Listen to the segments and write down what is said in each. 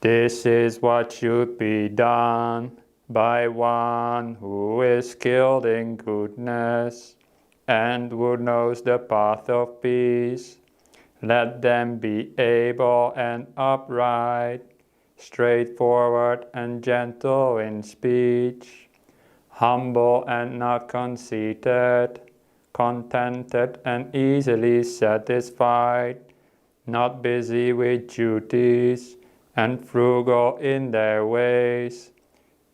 This is what should be done by one who is skilled in goodness and who knows the path of peace. Let them be able and upright, straightforward and gentle in speech, humble and not conceited, contented and easily satisfied, not busy with duties, and frugal in their ways,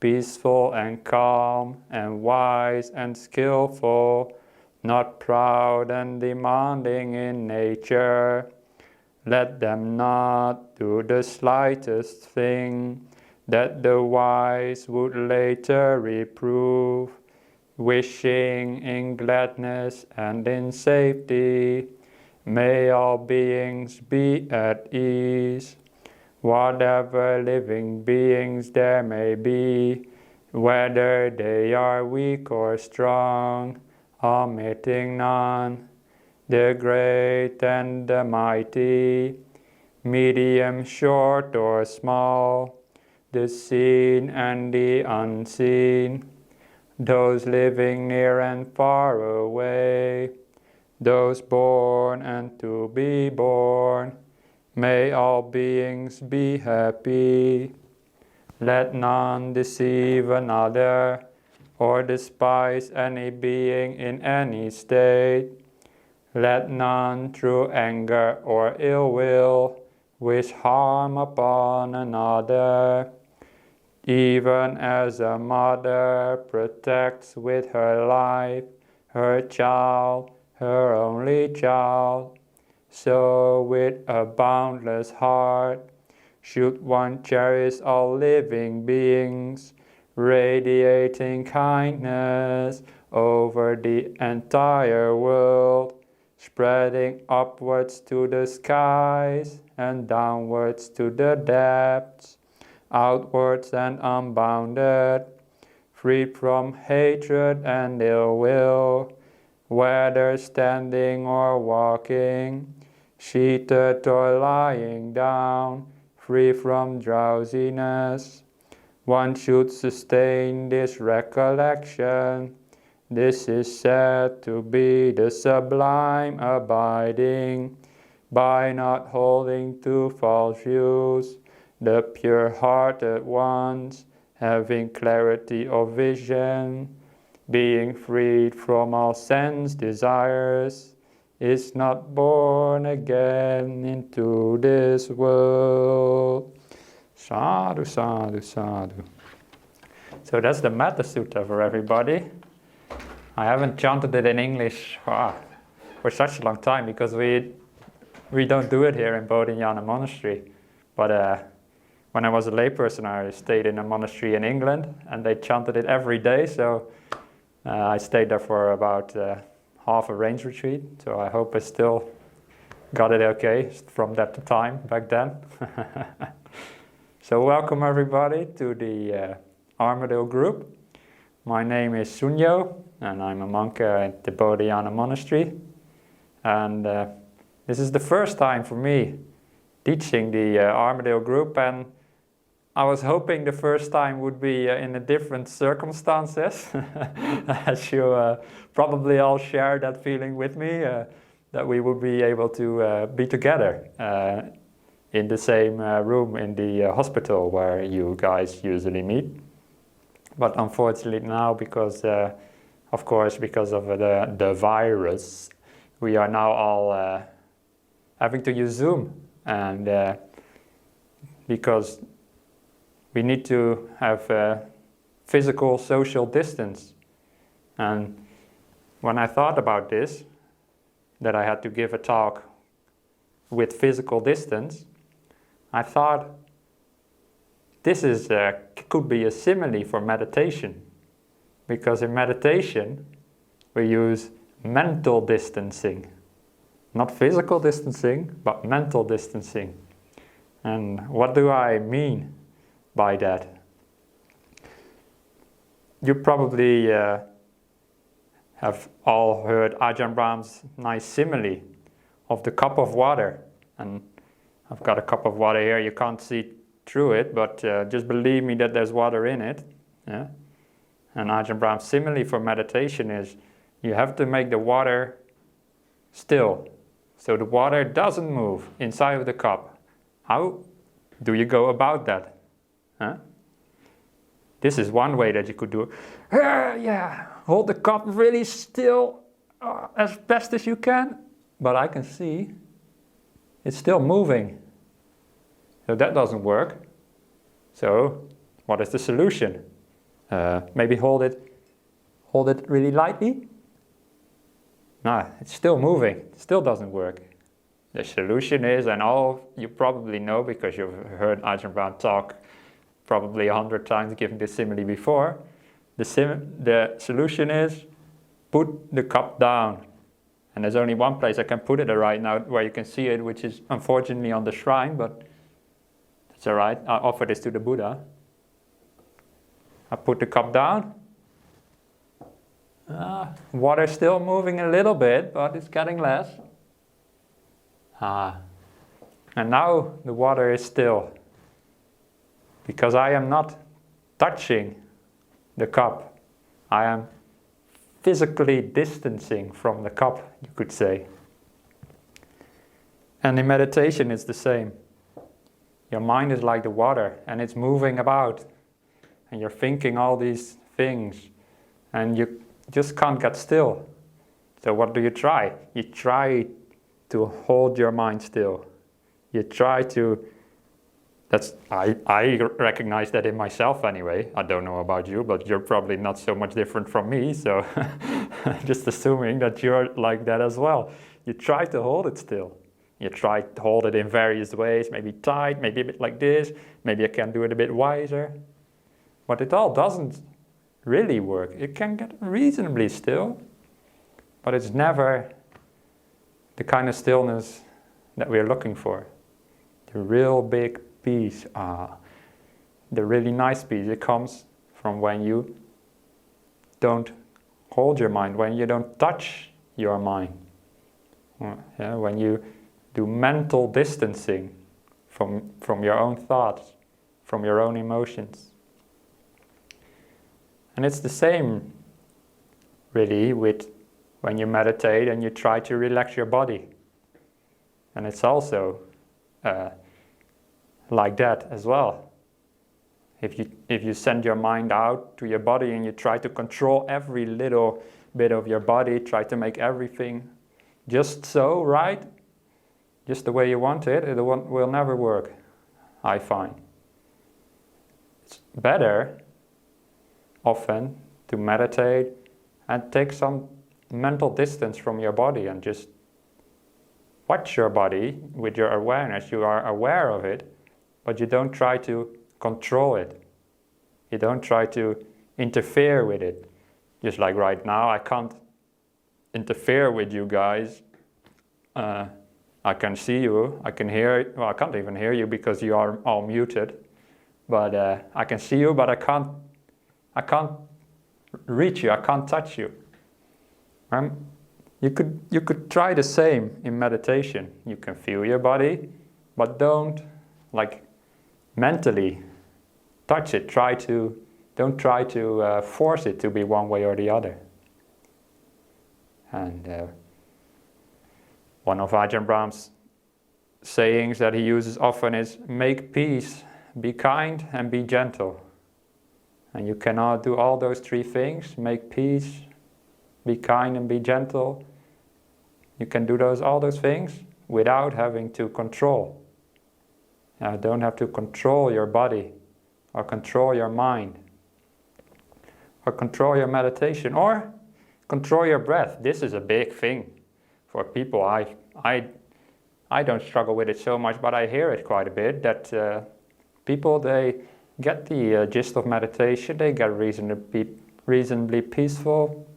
peaceful and calm and wise and skillful, not proud and demanding in nature. Let them not do the slightest thing that the wise would later reprove, wishing in gladness and in safety. May all beings be at ease. Whatever living beings there may be, whether they are weak or strong, omitting none, the great and the mighty, medium, short or small, the seen and the unseen, those living near and far away, those born and to be born. May all beings be happy. Let none deceive another or despise any being in any state. Let none through anger or ill will wish harm upon another. Even as a mother protects with her life her child, her only child, so with a boundless heart should one cherish all living beings, radiating kindness over the entire world, spreading upwards to the skies and downwards to the depths, outwards and unbounded, freed from hatred and ill will, whether standing or walking, seated or lying down, free from drowsiness. One should sustain this recollection. This is said to be the sublime abiding, by not holding to false views, the pure-hearted ones, having clarity of vision, being freed from all sense desires, is not born again into this world. Sadhu, sadhu, sadhu. So that's the Metta Sutta for everybody. I haven't chanted it in English for such a long time because we don't do it here in Bodhinyana Monastery. But when I was a layperson, I stayed in a monastery in England and they chanted it every day. So I stayed there for about half a range retreat, so I hope I still got it okay from that time back then. So welcome everybody to the Armadale group. My name is Sunyo and I'm a monk at the Bodhinyana Monastery, and this is the first time for me teaching the Armadale group, and I was hoping the first time would be in a different circumstances, as you probably all share that feeling with me, that we would be able to be together in the same room in the hospital where you guys usually meet. But unfortunately now, because of course because of the virus, we are now all having to use Zoom, and because we need to have physical social distance. And when I thought about this, that I had to give a talk with physical distance, I thought this is could be a simile for meditation, because in meditation we use mental distancing, not physical distancing, but mental distancing. And what do I mean by that? You probably have all heard Ajahn Brahm's nice simile of the cup of water. And I've got a cup of water here. You can't see through it, but just believe me that there's water in it. Yeah? And Ajahn Brahm's simile for meditation is you have to make the water still. So the water doesn't move inside of the cup. How do you go about that? Huh? This is one way that you could do it. Yeah, hold the cup really still as best as you can. But I can see it's still moving. So that doesn't work. So what is the solution? Maybe hold it really lightly? No, it's still moving. It still doesn't work. The solution is, and all you probably know because you've heard Ajahn Brahm talk probably 100 times giving this simile before, the solution is put the cup down. And there's only one place I can put it right now where you can see it, which is unfortunately on the shrine, but it's all right. I offer this to the Buddha. I put the cup down. Water still moving a little bit, but it's getting less. And now the water is still. Because I am not touching the cup. I am physically distancing from the cup, you could say. And in meditation it's the same. Your mind is like the water and it's moving about. And you're thinking all these things. And you just can't get still. So what do you try? You try to hold your mind still. You try to... I recognize that in myself anyway. I don't know about you, but you're probably not so much different from me, so just assuming that you're like that as well. You try to hold it still. You try to hold it in various ways, maybe tight, maybe a bit like this, maybe I can do it a bit wiser. But it all doesn't really work. It can get reasonably still, but it's never the kind of stillness that we're looking for. The real big peace, the really nice peace, it comes from when you don't hold your mind, when you don't touch your mind. When you do mental distancing from your own thoughts, from your own emotions. And it's the same, really, with when you meditate and you try to relax your body. And it's also like that as well. If you send your mind out to your body and you try to control every little bit of your body, try to make everything just so right, just the way you want it, it will never work, I find. It's better often to meditate and take some mental distance from your body and just watch your body with your awareness. You are aware of it, but you don't try to control it. You don't try to interfere with it. Just like right now, I can't interfere with you guys. I can see you, I can hear, well, I can't even hear you because you are all muted. But I can see you, but I can't reach you, I can't touch you. You could try the same in meditation. You can feel your body, but don't mentally touch it. Don't try to force it to be one way or the other. And one of Ajahn Brahm's sayings that he uses often is, make peace, be kind and be gentle. And you cannot do all those three things, make peace, be kind and be gentle. You can do all those things without having to control. Don't have to control your body or control your mind or control your meditation or control your breath. This is a big thing for people. I don't struggle with it so much, but I hear it quite a bit that people, they get the gist of meditation, they get reasonably peaceful.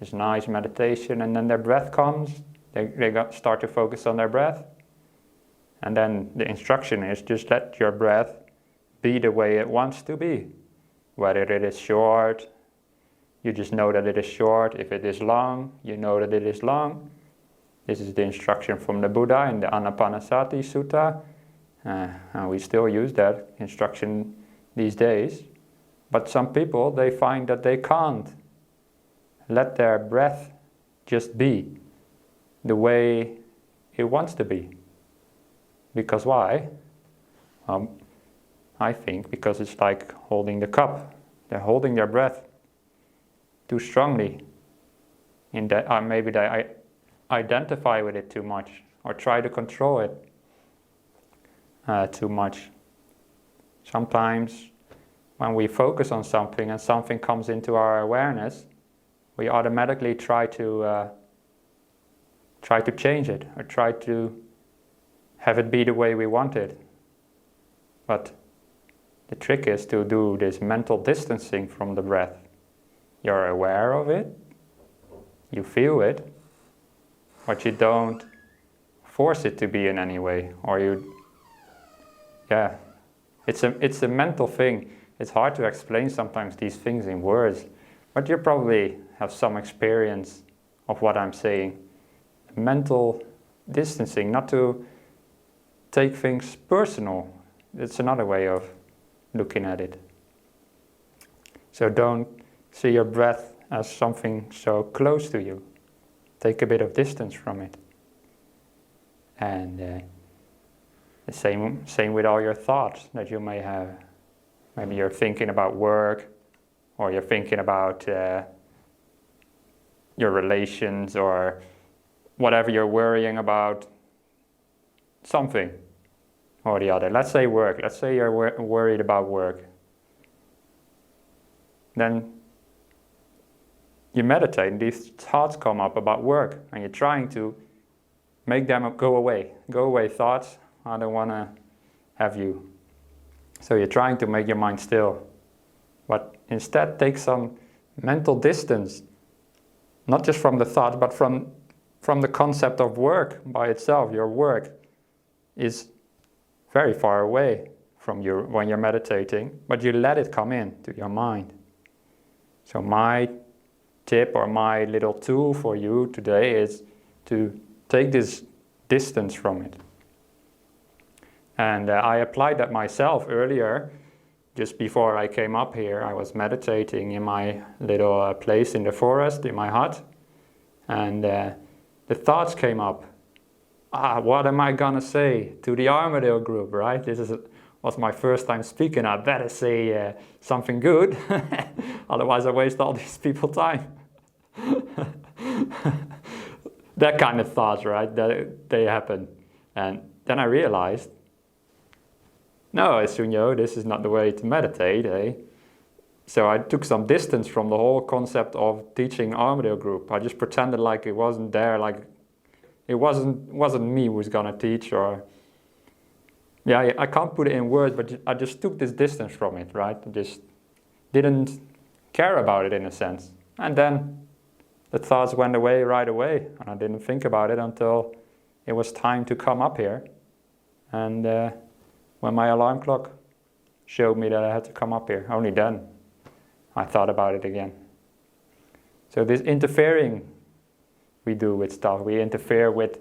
It's nice meditation, and then their breath comes, they start to focus on their breath. And then the instruction is just let your breath be the way it wants to be. Whether it is short, you just know that it is short. If it is long, you know that it is long. This is the instruction from the Buddha in the Anapanasati Sutta. And we still use that instruction these days. But some people, they find that they can't let their breath just be the way it wants to be. Because why? I think because it's like holding the cup. They're holding their breath too strongly. In that, maybe they identify with it too much or try to control it too much. Sometimes when we focus on something and something comes into our awareness, we automatically try to change it or try to have it be the way we want it. But the trick is to do this mental distancing from the breath. You're aware of it, you feel it, but you don't force it to be in any way. Or it's a mental thing. It's hard to explain sometimes these things in words, but you probably have some experience of what I'm saying. Mental distancing, not to take things personal. It's another way of looking at it. So don't see your breath as something so close to you. Take a bit of distance from it. And the same with all your thoughts that you may have. Maybe you're thinking about work, or you're thinking about your relations, or whatever you're worrying about, something or the other. Let's say work. Let's say you're worried about work. Then you meditate and these thoughts come up about work and you're trying to make them go away. Go away, thoughts. I don't want to have you. So you're trying to make your mind still. But instead take some mental distance. Not just from the thought, but from the concept of work by itself. Your work is very far away from you when you're meditating, but you let it come in to your mind. So my tip or my little tool for you today is to take this distance from it. And I applied that myself earlier. Just before I came up here, I was meditating in my little place in the forest, in my hut. And the thoughts came up. What am I gonna say to the Armadale group, right? This was my first time speaking. I better say something good, otherwise I waste all these people's time. That kind of thoughts, right? They happen. And then I realized, no, Sunyo, this is not the way to meditate, eh? So I took some distance from the whole concept of teaching Armadale group. I just pretended like it wasn't there, like it wasn't me who was gonna teach, or I can't put it in words, but I just took this distance from it, right? I just didn't care about it in a sense. And then the thoughts went away right away, and I didn't think about it until it was time to come up here. And when my alarm clock showed me that I had to come up here, only then I thought about it again. So this interfering we do with stuff. We interfere with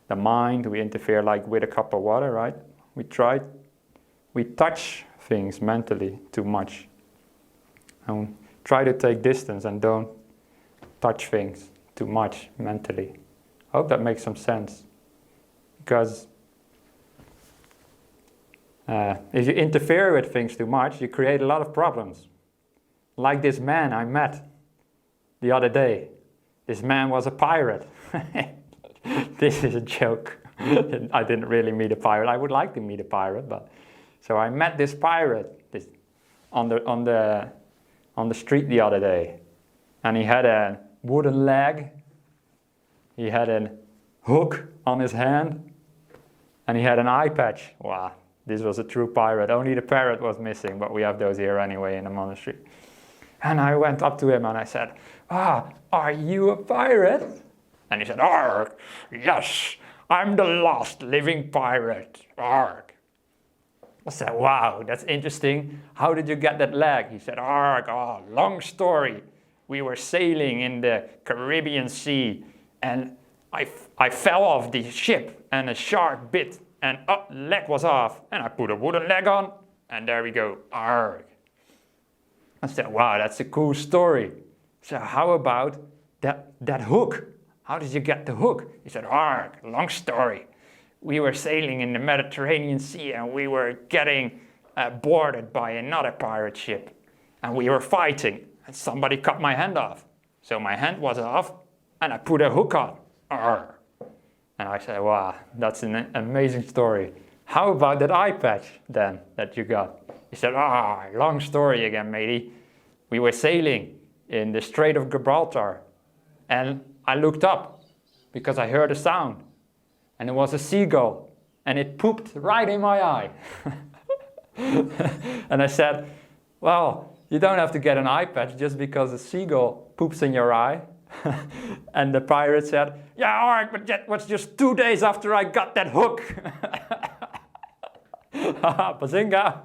the mind, we interfere like with a cup of water, right? We touch things mentally too much. And try to take distance and don't touch things too much mentally. I hope that makes some sense. Because if you interfere with things too much, you create a lot of problems. Like this man I met the other day. This man was a pirate. This is a joke. I didn't really meet a pirate. I would like to meet a pirate, but so I met this pirate on the street the other day, and he had a wooden leg. He had a hook on his hand, and he had an eye patch. Wow, this was a true pirate. Only the parrot was missing, but we have those here anyway in the monastery. And I went up to him and I said, are you a pirate? And he said, "Arg, yes, I'm the last living pirate, arg." I said, "Wow, that's interesting. How did you get that leg?" He said, "Arg, long story. We were sailing in the Caribbean Sea and I fell off the ship and a shark bit and leg was off, and I put a wooden leg on, and there we go, arg. I said, wow, that's a cool story. So how about that hook? How did you get the hook? He said, arg, long story. We were sailing in the Mediterranean Sea, and we were getting boarded by another pirate ship, and we were fighting, and somebody cut my hand off. So my hand was off, and I put a hook on. Arr. And I said, wow, that's an amazing story. How about that eye patch then that you got? He said, long story again, matey. We were sailing in the Strait of Gibraltar, and I looked up because I heard a sound, and it was a seagull, and it pooped right in my eye. And I said, well, you don't have to get an eye patch just because a seagull poops in your eye. And the pirate said, yeah, all right, but that was just 2 days after I got that hook. Bazinga.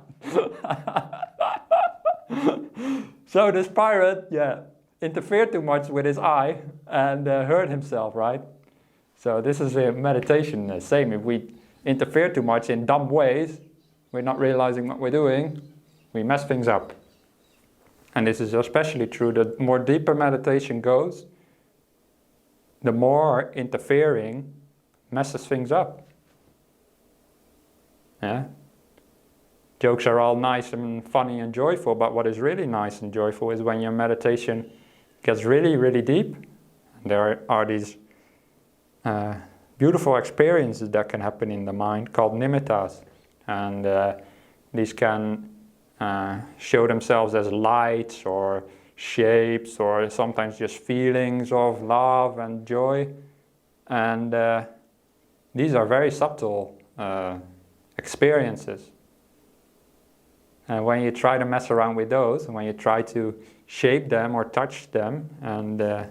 So this pirate, interfered too much with his eye and hurt himself, right? So this is a meditation, the same. If we interfere too much in dumb ways, we're not realizing what we're doing, we mess things up. And this is especially true, the more deeper meditation goes, the more interfering messes things up. Yeah? Jokes are all nice and funny and joyful, but what is really nice and joyful is when your meditation gets really, really deep. And there are these beautiful experiences that can happen in the mind called nimittas. And these can show themselves as lights or shapes or sometimes just feelings of love and joy. And these are very subtle experiences. And when you try to mess around with those, and when you try to shape them or touch them and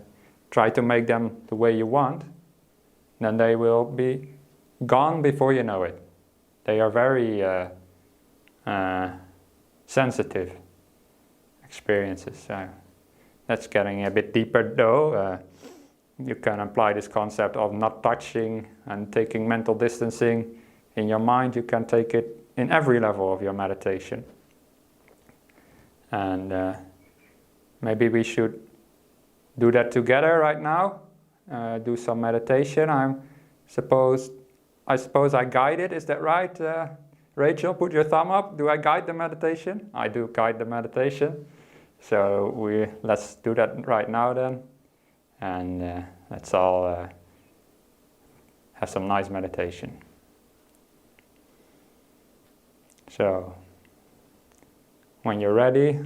try to make them the way you want, then they will be gone before you know it. They are very sensitive experiences. So that's getting a bit deeper though. You can apply this concept of not touching and taking mental distancing in your mind. You can take it in every level of your meditation. And maybe we should do that together right now. Do some meditation. I suppose I guide it. Is that right? Rachel, put your thumb up. Do I guide the meditation? I do guide the meditation. So let's do that right now then. And let's all have some nice meditation. So, when you're ready,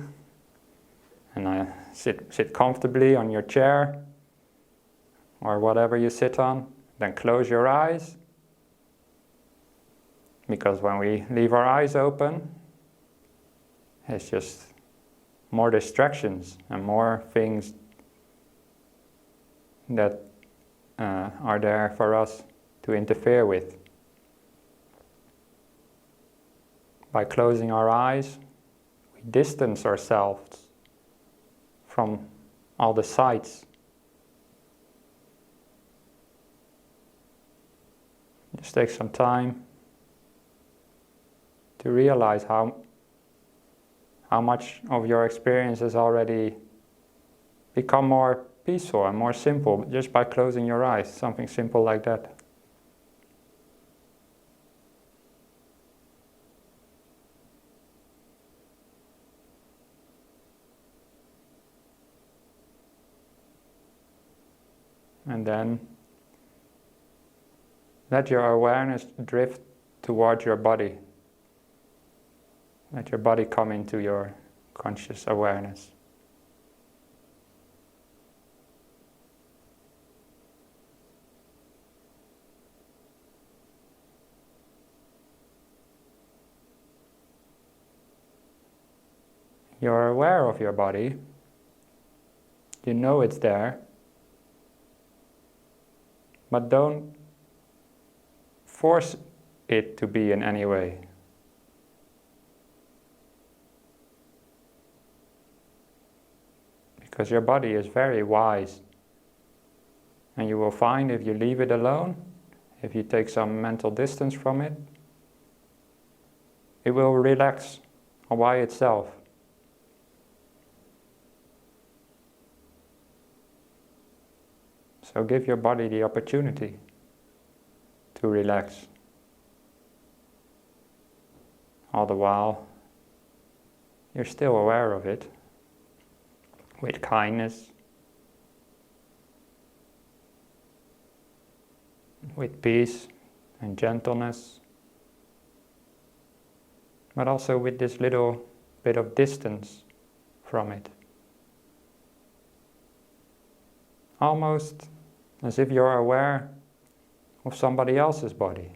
and sit comfortably on your chair or whatever you sit on, then close your eyes. Because when we leave our eyes open, it's just more distractions and more things that are there for us to interfere with. By closing our eyes, we distance ourselves from all the sights. Just take some time to realize how much of your experience has already become more peaceful and more simple just by closing your eyes, something simple like that. And then let your awareness drift towards your body. Let your body come into your conscious awareness. You're aware of your body. You know it's there. But don't force it to be in any way. Because your body is very wise. And you will find if you leave it alone, if you take some mental distance from it, it will relax by itself. So give your body the opportunity to relax. All the while, you're still aware of it, with kindness, with peace and gentleness, but also with this little bit of distance from it. Almost as if you're aware of somebody else's body.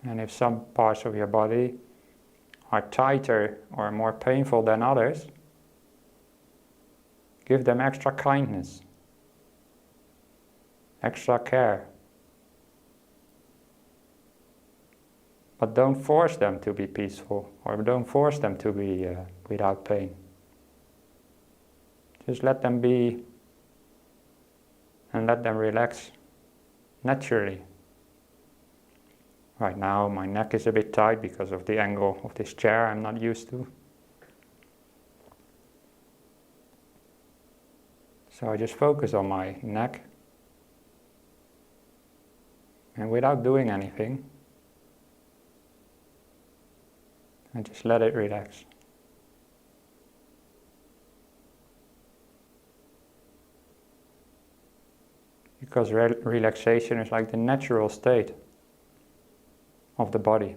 And if some parts of your body are tighter or more painful than others, give them extra kindness, extra care. But don't force them to be peaceful, or don't force them to be without pain. Just let them be and let them relax naturally. Right now my neck is a bit tight because of the angle of this chair I'm not used to. So I just focus on my neck, and without doing anything, I just let it relax. Because relaxation is like the natural state of the body,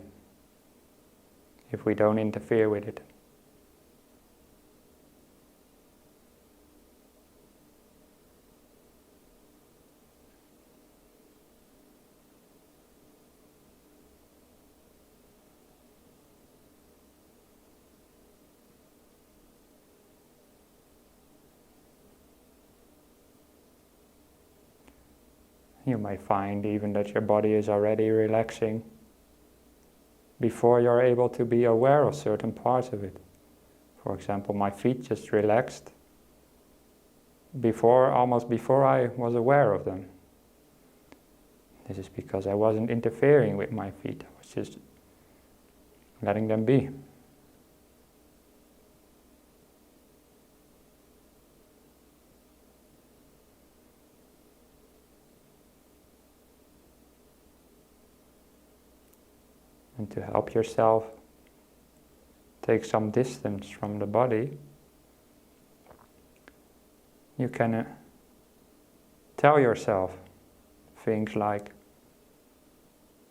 if we don't interfere with it. You may find even that your body is already relaxing before you're able to be aware of certain parts of it. For example, my feet just relaxed almost before I was aware of them. This is because I wasn't interfering with my feet. I was just letting them be. And to help yourself take some distance from the body, you can tell yourself things like,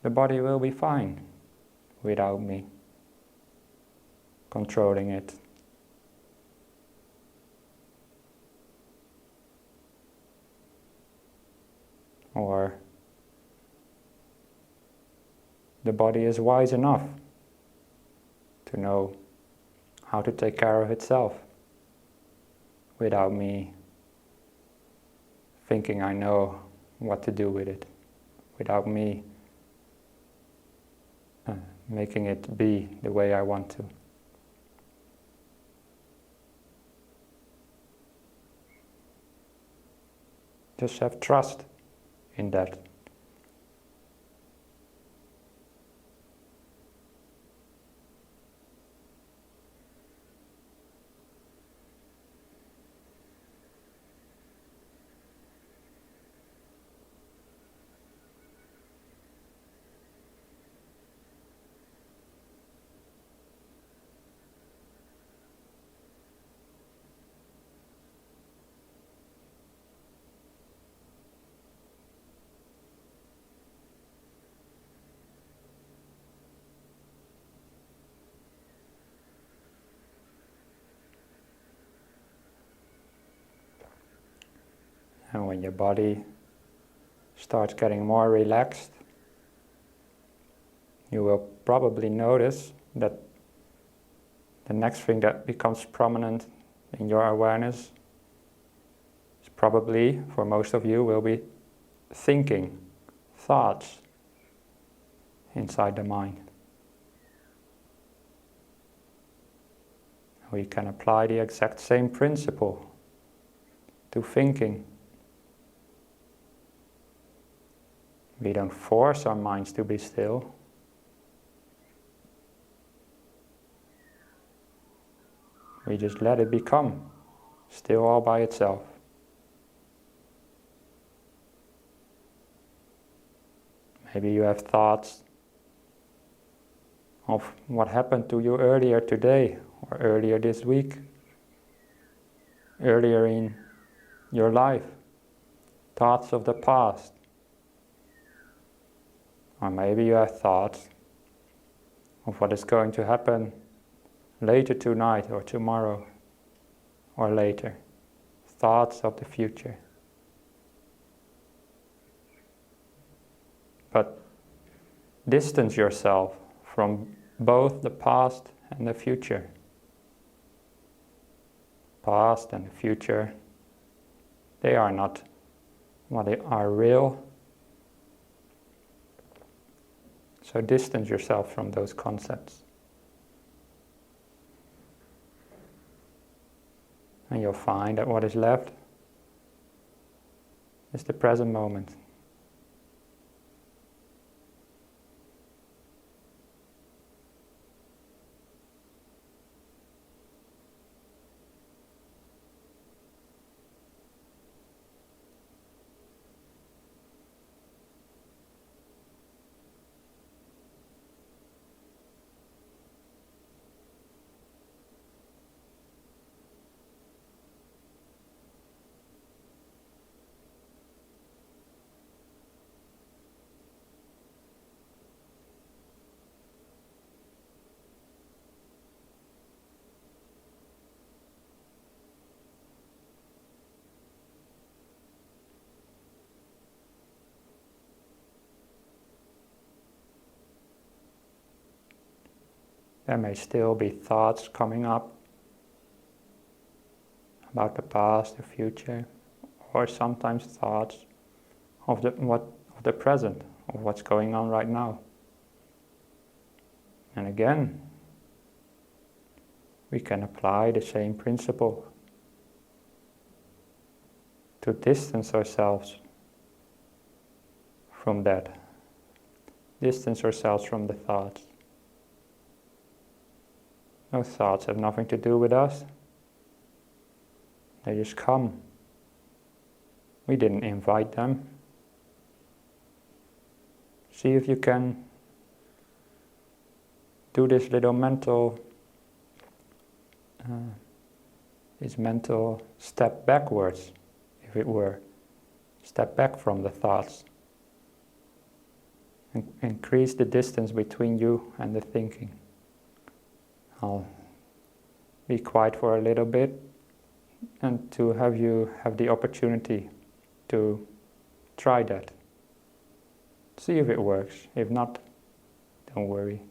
the body will be fine without me controlling it. Or, the body is wise enough to know how to take care of itself without me thinking I know what to do with it, without me making it be the way I want to. Just have trust in that. And when your body starts getting more relaxed, you will probably notice that the next thing that becomes prominent in your awareness is probably, for most of you, will be thinking, thoughts inside the mind. We can apply the exact same principle to thinking. We don't force our minds to be still. We just let it become still all by itself. Maybe you have thoughts of what happened to you earlier today, or earlier this week, earlier in your life, thoughts of the past. Or maybe you have thoughts of what is going to happen later tonight or tomorrow or later. Thoughts of the future. But distance yourself from both the past and the future. Past and the future, they are not what they are real. So distance yourself from those concepts. And you'll find that what is left is the present moment. There may still be thoughts coming up about the past, the future, or sometimes thoughts of the present, of what's going on right now. And again, we can apply the same principle to distance ourselves from that, distance ourselves from the thoughts. Those thoughts have nothing to do with us. They just come. We didn't invite them. See if you can do this little mental step backwards, if it were. Step back from the thoughts. And increase the distance between you and the thinking. I'll be quiet for a little bit and to have you have the opportunity to try that. See if it works. If not, don't worry.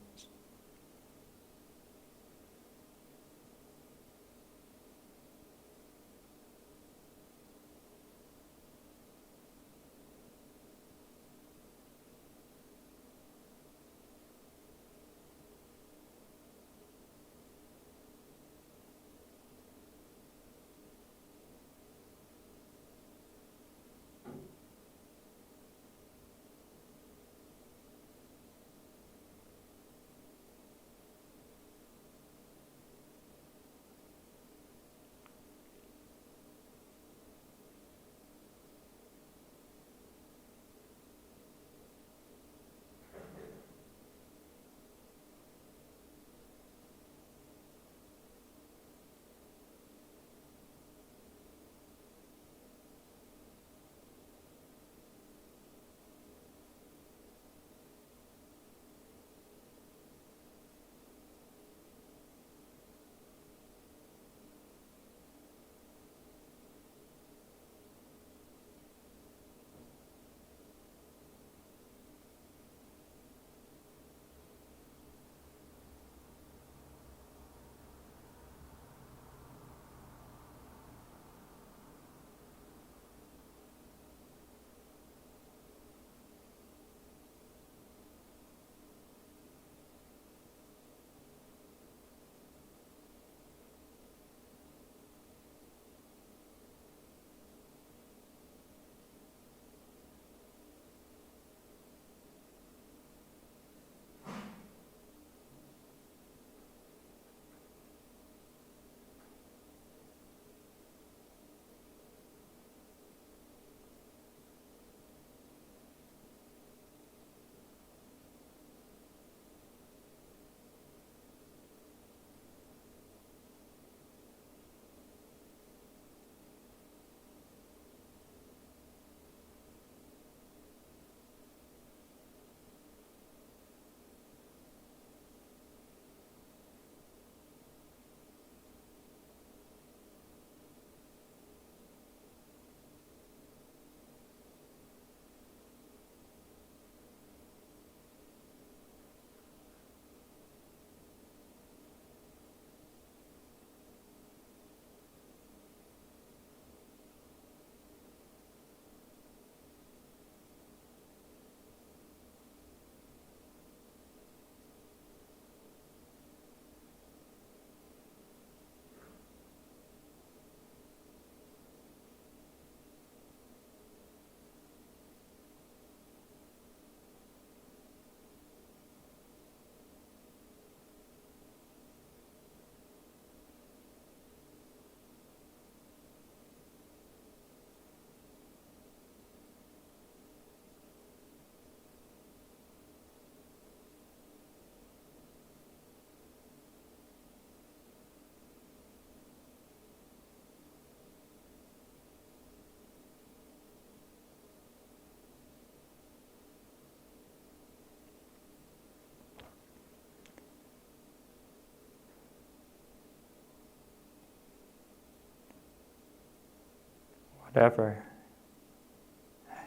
whatever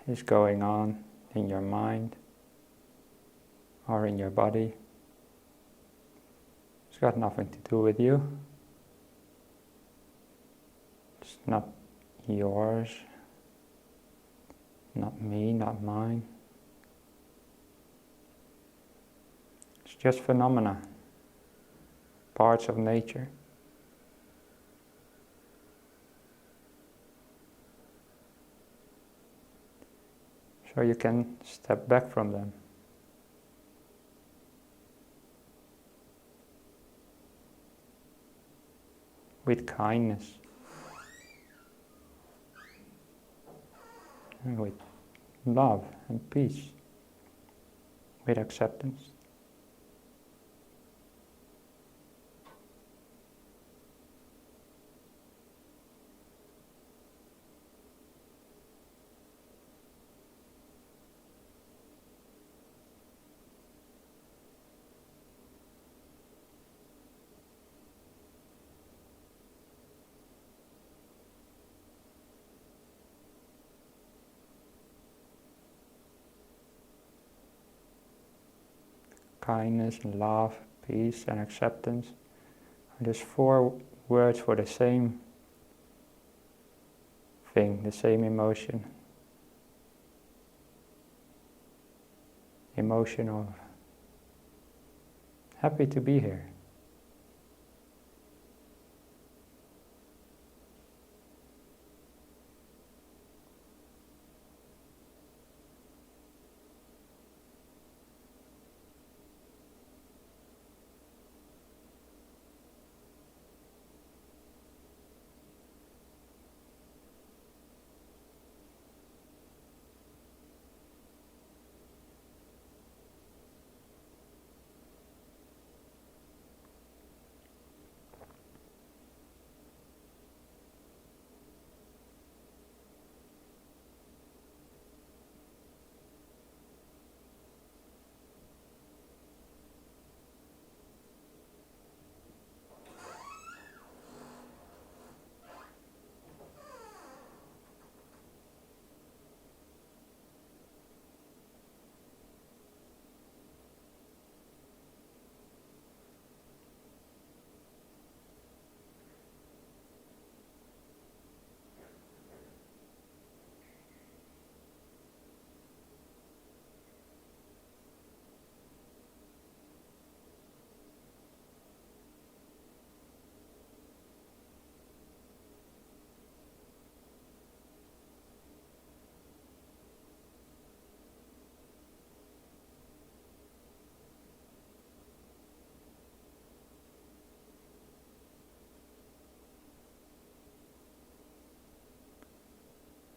is going on in your mind or in your body, it's got nothing to do with you. It's not yours, not me, not mine. It's just phenomena, parts of nature. So you can step back from them. With kindness. And with love and peace. With acceptance. Kindness and love, peace and acceptance are just 4 words for the same thing, the same emotion. Emotion of happy to be here.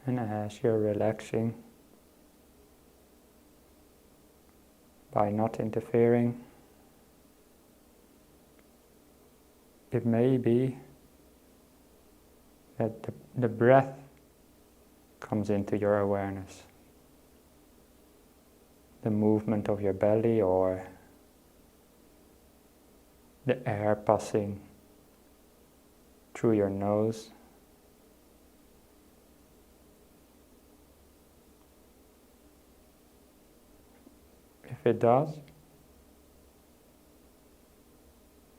And as you're relaxing, by not interfering, it may be that the breath comes into your awareness. The movement of your belly or the air passing through your nose. If it does,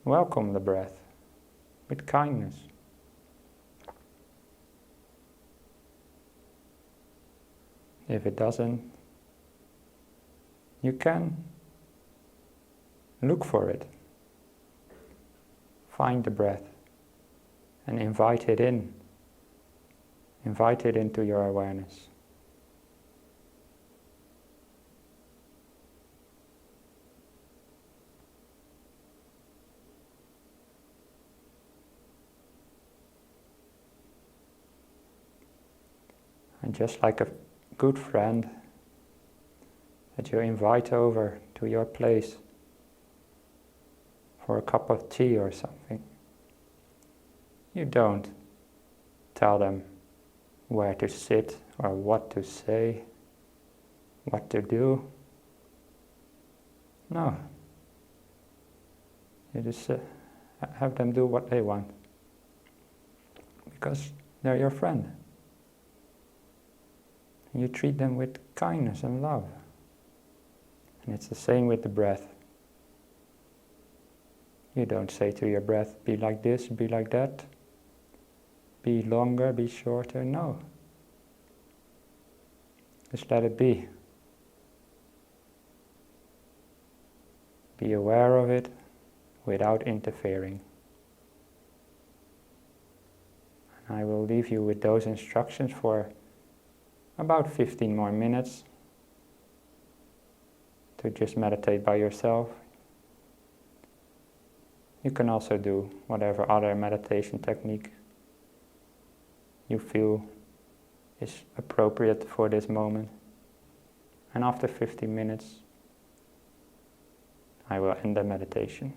welcome the breath with kindness. If it doesn't, you can look for it. Find the breath and invite it in. Invite it into your awareness. And just like a good friend that you invite over to your place for a cup of tea or something, you don't tell them where to sit or what to say, what to do. No. You just have them do what they want. Because they're your friend. You treat them with kindness and love. And it's the same with the breath. You don't say to your breath, be like this, be like that, be longer, be shorter. No. Just let it be. Be aware of it without interfering. And I will leave you with those instructions for about 15 more minutes to just meditate by yourself. You can also do whatever other meditation technique you feel is appropriate for this moment. And after 15 minutes, I will end the meditation.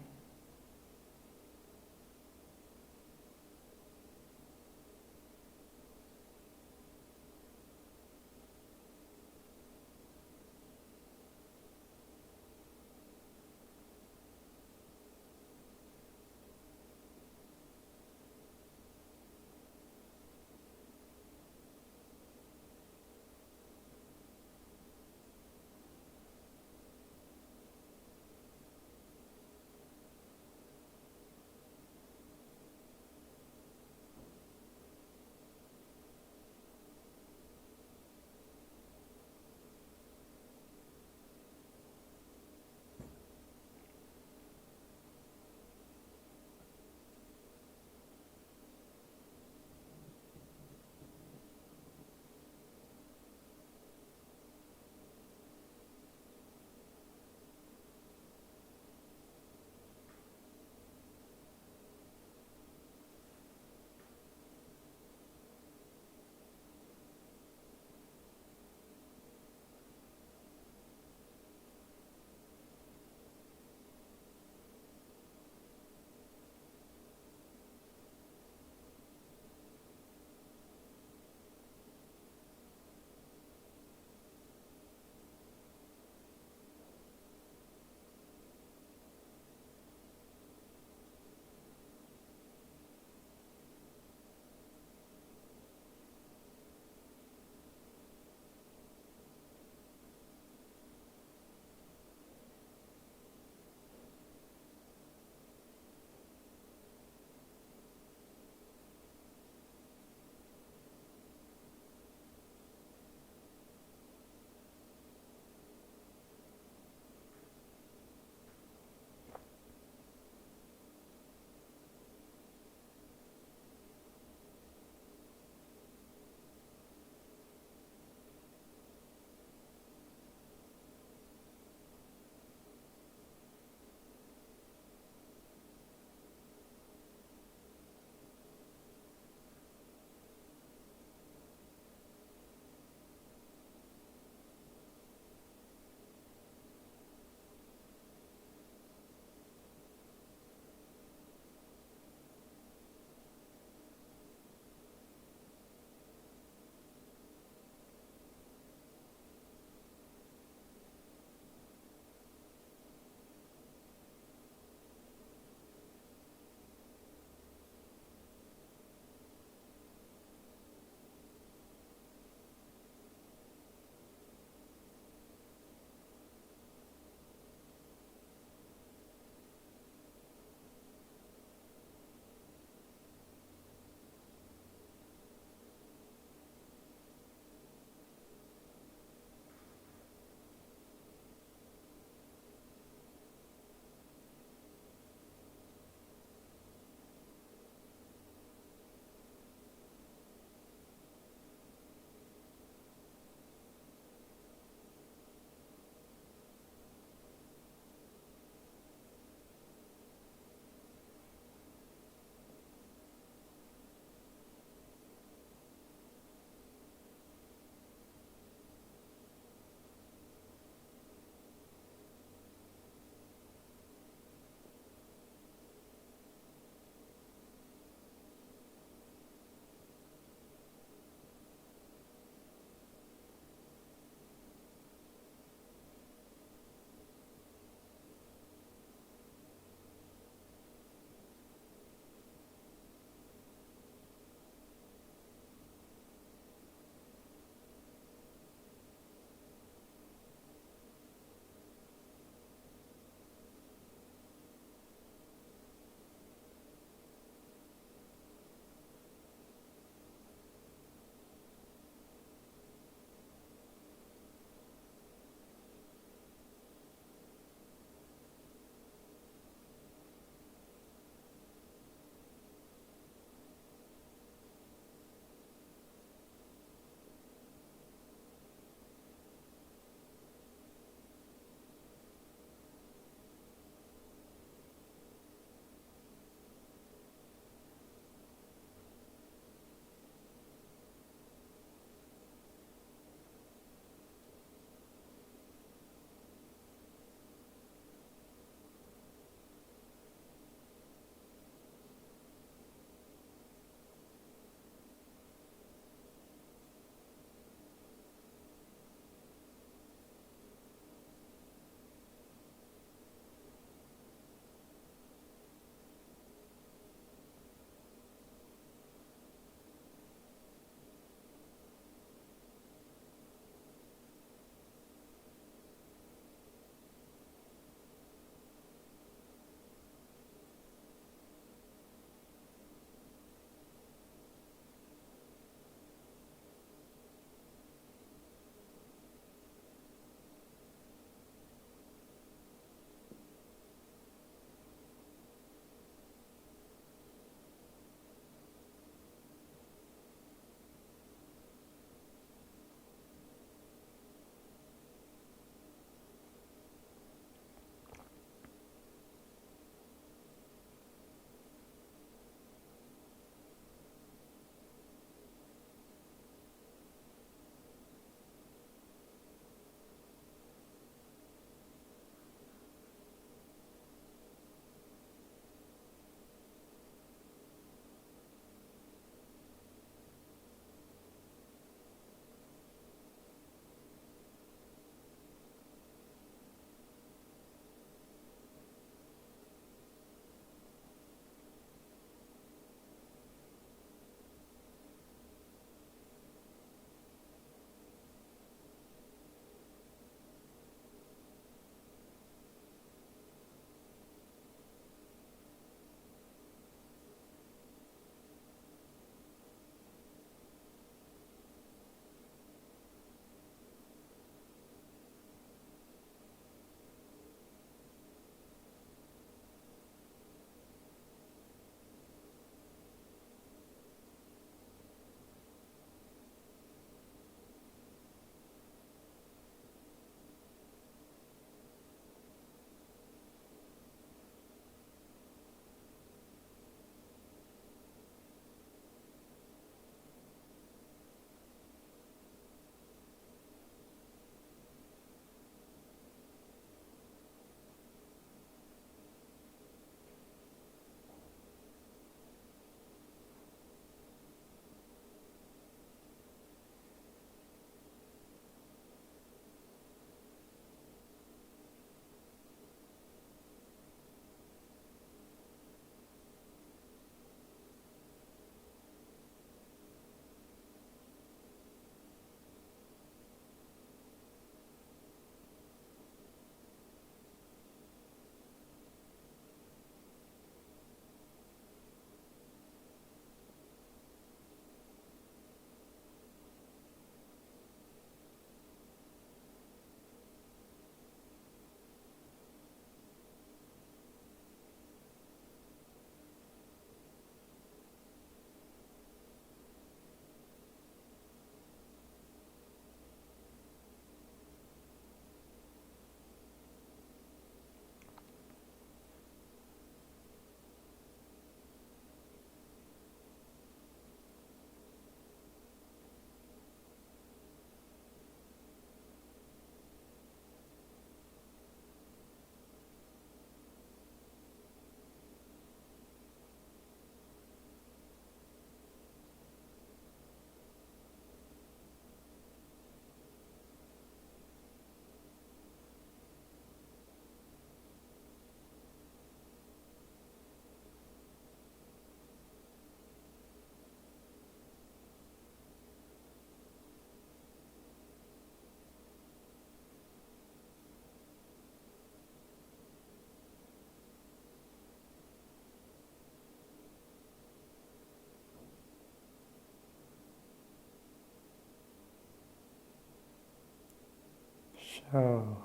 So,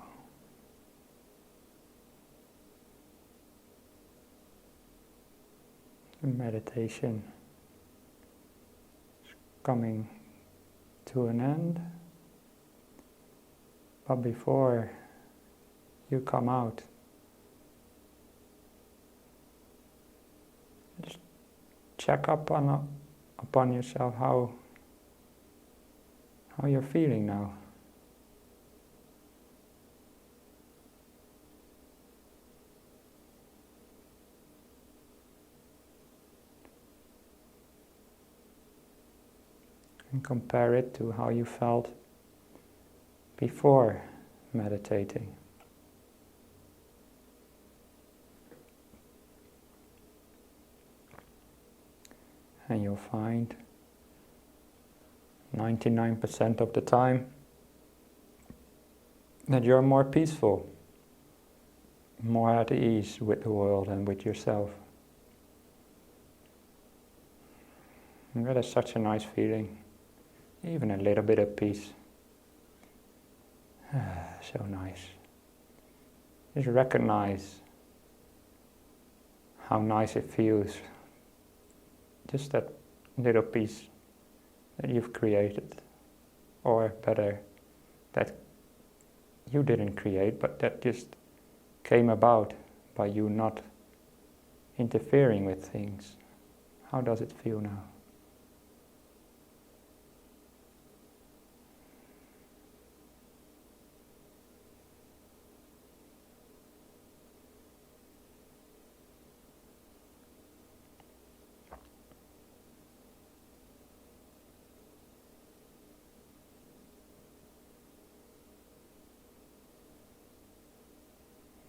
meditation is coming to an end, but before you come out, just check up upon yourself how you're feeling now. And compare it to how you felt before meditating. And you'll find 99% of the time that you're more peaceful, more at ease with the world and with yourself. And that is such a nice feeling. Even a little bit of peace. So nice. Just recognize how nice it feels. Just that little piece that you've created. Or better, that you didn't create, but that just came about by you not interfering with things. How does it feel now?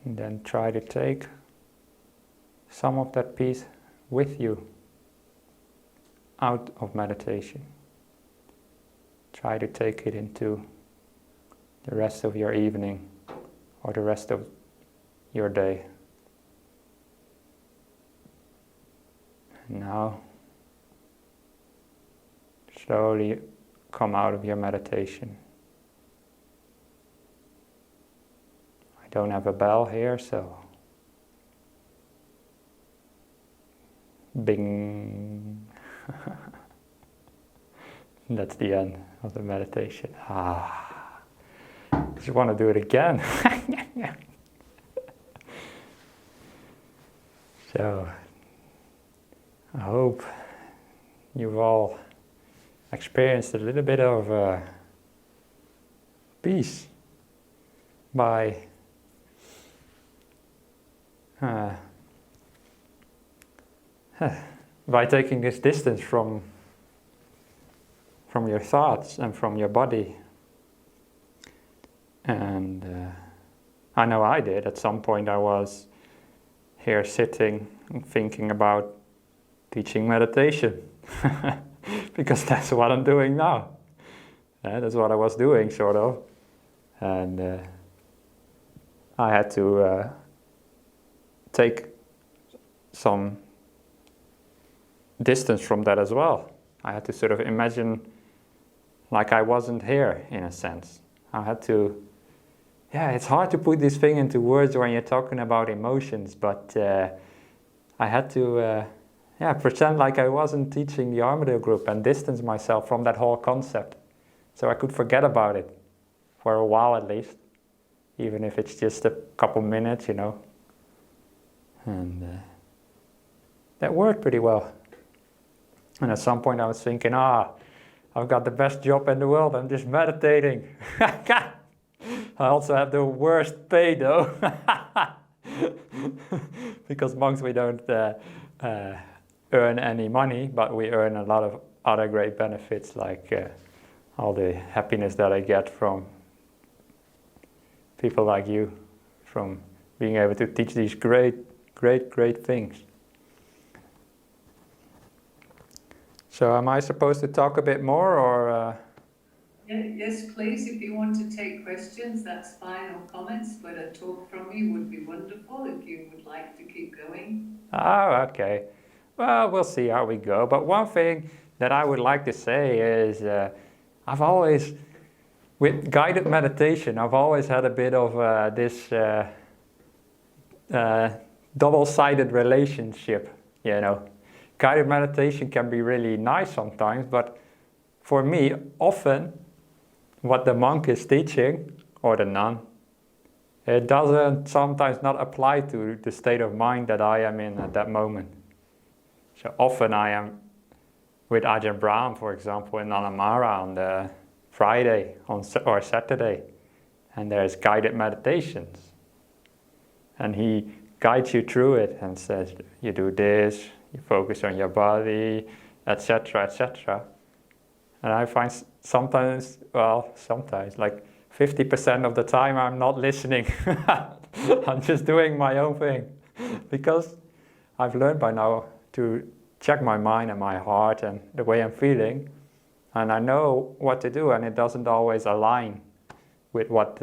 And then try to take some of that peace with you out of meditation. Try to take it into the rest of your evening or the rest of your day. And now, slowly come out of your meditation. Don't have a bell here, so bing. That's the end of the meditation. Just want to do it again. So I hope you've all experienced a little bit of peace by taking this distance from your thoughts and from your body. And I know I did. At some point I was here sitting and thinking about teaching meditation. Because that's what I'm doing now. That's what I was doing, sort of. And I had to take some distance from that as well. I had to sort of imagine like I wasn't here, in a sense. I had to, it's hard to put this thing into words when you're talking about emotions, but I had to pretend like I wasn't teaching the Armadale group and distance myself from that whole concept. So I could forget about it for a while at least, even if it's just a couple minutes, And that worked pretty well. And at some point I was thinking, I've got the best job in the world, I'm just meditating. I also have the worst pay though. Because monks, we don't earn any money, but we earn a lot of other great benefits, like all the happiness that I get from people like you, from being able to teach these great things. So am I supposed to talk a bit more, or? Yes, please. If you want to take questions, that's fine, or comments, but a talk from you would be wonderful if you would like to keep going. Oh, okay. Well, we'll see how we go. But one thing that I would like to say is I've always With guided meditation, I've always had a bit of this double-sided relationship, you know. Guided meditation can be really nice sometimes, but for me, often what the monk is teaching, or the nun, it doesn't sometimes not apply to the state of mind that I am in at that moment. So often I am with Ajahn Brahm, for example, in Anamara on the Friday or Saturday, and there's guided meditations. And he guides you through it and says, you do this, you focus on your body, etc., etc. And I find sometimes, like 50% of the time I'm not listening. I'm just doing my own thing. Because I've learned by now to check my mind and my heart and the way I'm feeling. And I know what to do, and it doesn't always align with what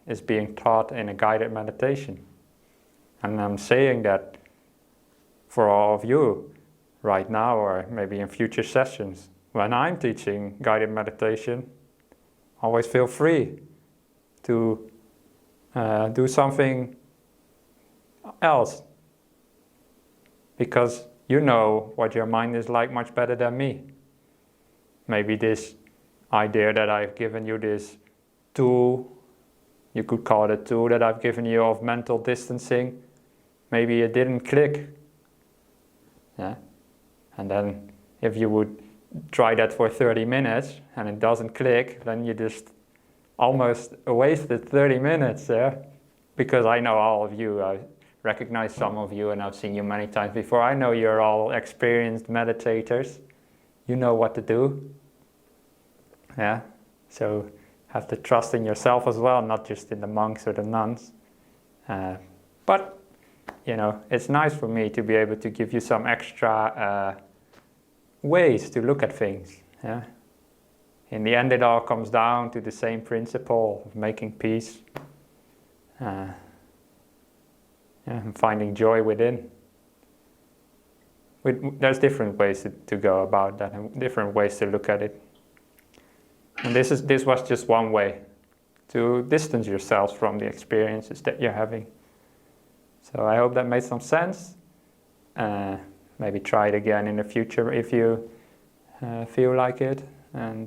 is being taught in a guided meditation. And I'm saying that for all of you right now, or maybe in future sessions, when I'm teaching guided meditation, always feel free to do something else, because you know what your mind is like much better than me. Maybe this idea that I've given you, this tool, you could call it a tool that I've given you of mental distancing, maybe it didn't click. Yeah? And then if you would try that for 30 minutes and it doesn't click, then you just almost wasted 30 minutes there. Because I know all of you, I recognize some of you and I've seen you many times before. I know you're all experienced meditators. You know what to do. Yeah, so have to trust in yourself as well, not just in the monks or the nuns. But, you know, it's nice for me to be able to give you some extra ways to look at things. Yeah? In the end, it all comes down to the same principle of making peace and finding joy within. There's different ways to go about that, and different ways to look at it. And this was just one way to distance yourselves from the experiences that you're having. So I hope that made some sense. Maybe try it again in the future if you feel like it. And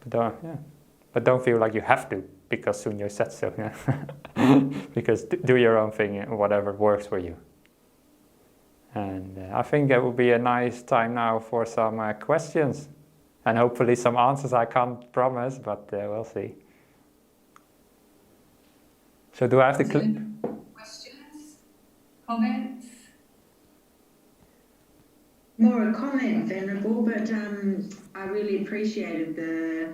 but don't feel like you have to because Sunyo said so. Yeah? Because do your own thing, whatever works for you. And I think that would be a nice time now for some questions. And hopefully some answers. I can't promise, but we'll see. So do I have to click? Questions? Comments? More a comment, Venerable, but I really appreciated the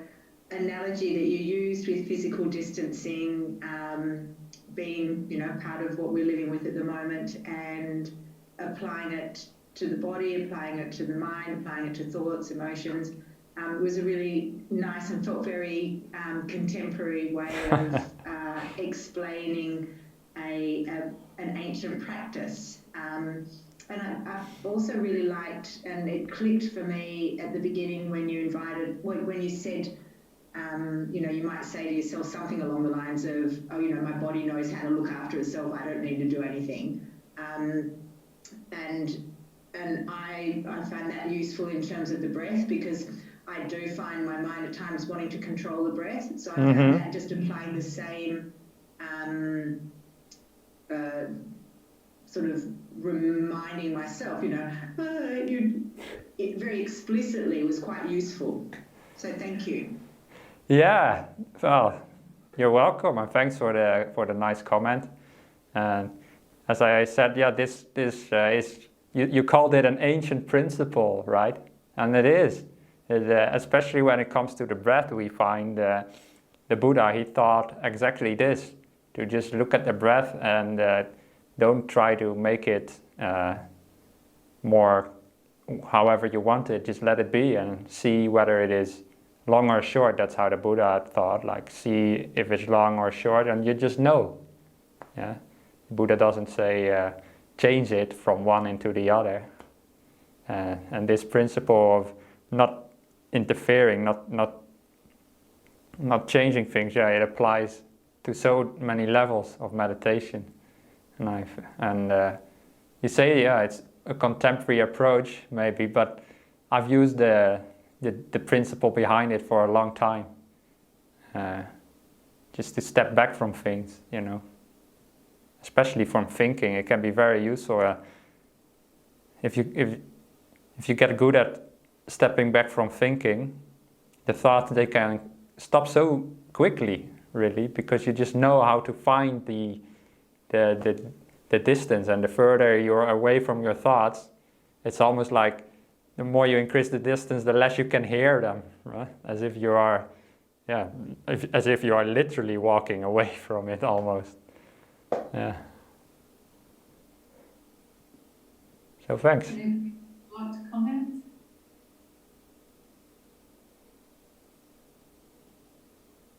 analogy that you used with physical distancing being, you know, part of what we're living with at the moment, and applying it to the body, applying it to the mind, applying it to thoughts, emotions. It was a really nice and felt very contemporary way of explaining an ancient practice. And I also really liked, and it clicked for me at the beginning when you said, you know, you might say to yourself something along the lines of, oh, you know, my body knows how to look after itself, I don't need to do anything. And I find that useful in terms of the breath, because I do find my mind at times wanting to control the breath. So I found that just applying the same sort of reminding myself, you know, it very explicitly was quite useful. So thank you. Yeah, well, you're welcome, and thanks for the nice comment. And as I said, yeah, this is you called it an ancient principle, right? And it is. Especially when it comes to the breath, we find the Buddha, he taught exactly this, to just look at the breath and don't try to make it more however you want it, just let it be and see whether it is long or short. That's how the Buddha thought, like see if it's long or short, and you just know. Yeah, the Buddha doesn't say change it from one into the other. And this principle of not interfering, not not changing things, it applies to so many levels of meditation. And you say, it's a contemporary approach maybe, but I've used the principle behind it for a long time. Just to step back from things, especially from thinking. It can be very useful. If you get good at stepping back from thinking, the thoughts, they can stop so quickly, really, because you just know how to find the distance. And the further you're away from your thoughts, it's almost like the more you increase the distance, the less you can hear them, right? As if you are literally walking away from it almost. Yeah. So thanks. Anyone want to comment?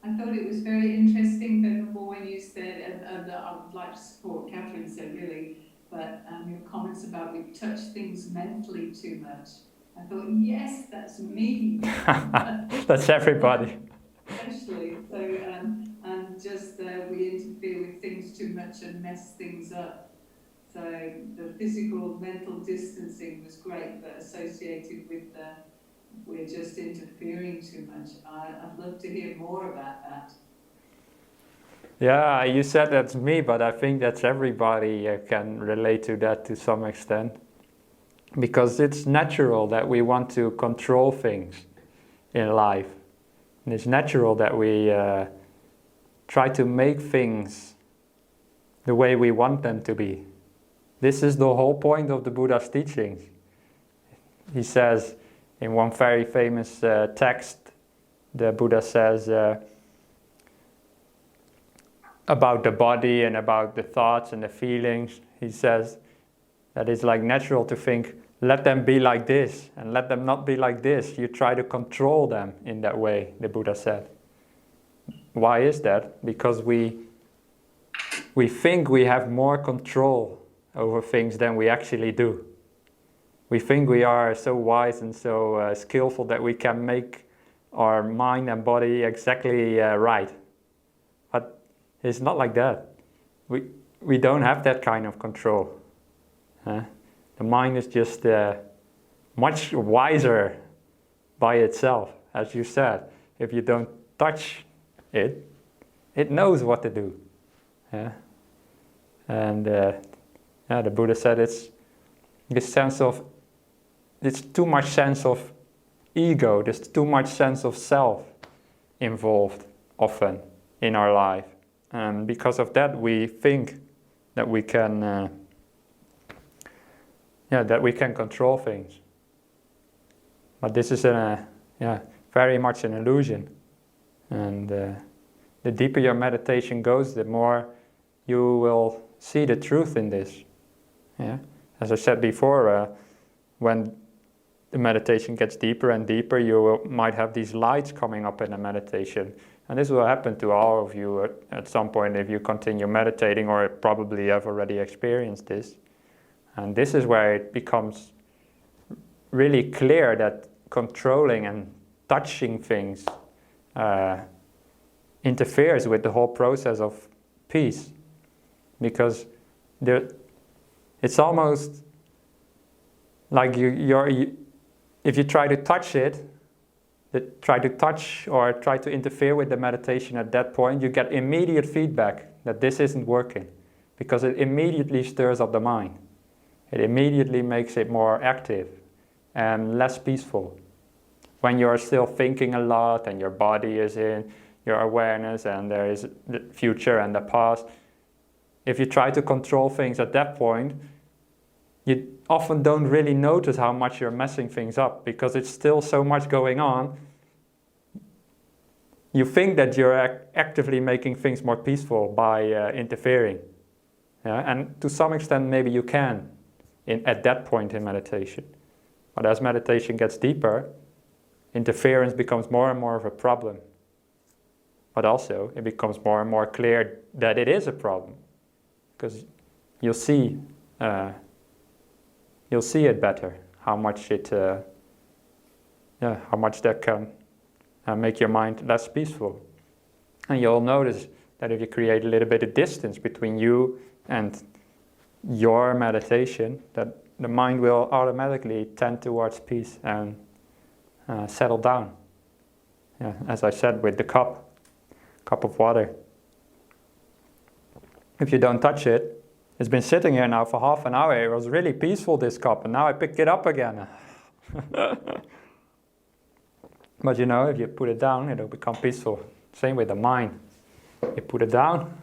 I thought it was very interesting, Venerable, when you said, and I would like to support what Catherine said really, but your comments about we touch things mentally too much. I thought, yes, that's me. That's everybody. Especially, so, and just we interfere with things too much and mess things up. So the physical, mental distancing was great, but associated with we're just interfering too much. I'd love to hear more about that. Yeah, you said that's me, but I think that's everybody can relate to that to some extent. Because it's natural that we want to control things in life. And it's natural that we try to make things the way we want them to be. This is the whole point of the Buddha's teachings. He says in one very famous text, the Buddha says about the body and about the thoughts and the feelings, he says that it's like natural to think, let them be like this and let them not be like this. You try to control them in that way, the Buddha said. Why is that? Because we think we have more control over things than we actually do. We think we are so wise and so skillful that we can make our mind and body exactly right. But it's not like that. We don't have that kind of control. The mind is just much wiser by itself. As you said, if you don't touch it, it knows what to do. And the Buddha said it's too much sense of ego, there's too much sense of self involved often in our life. And because of that, we think that we can control things. But this is very much an illusion. And the deeper your meditation goes, the more you will see the truth in this. As I said before, when the meditation gets deeper and deeper, you might have these lights coming up in the meditation. And this will happen to all of you at some point if you continue meditating, or probably have already experienced this. And this is where it becomes really clear that controlling and touching things interferes with the whole process of peace. Because it's almost like if you try to touch it, try to interfere with the meditation at that point, you get immediate feedback that this isn't working, because it immediately stirs up the mind. It immediately makes it more active and less peaceful. When you're still thinking a lot and your body is in your awareness and there is the future and the past, if you try to control things at that point, you often don't really notice how much you're messing things up, because it's still so much going on. You think that you're actively making things more peaceful by interfering. And to some extent maybe you can at that point in meditation. But as meditation gets deeper, interference becomes more and more of a problem. But also it becomes more and more clear that it is a problem, because you'll see it better, how much that can make your mind less peaceful. And you'll notice that if you create a little bit of distance between you and your meditation, that the mind will automatically tend towards peace and settle down. Yeah, as I said, with the cup of water. If you don't touch it, it's been sitting here now for half an hour. It was really peaceful, this cup, and now I picked it up again. But you know, if you put it down, it'll become peaceful. Same with the mind. You put it down,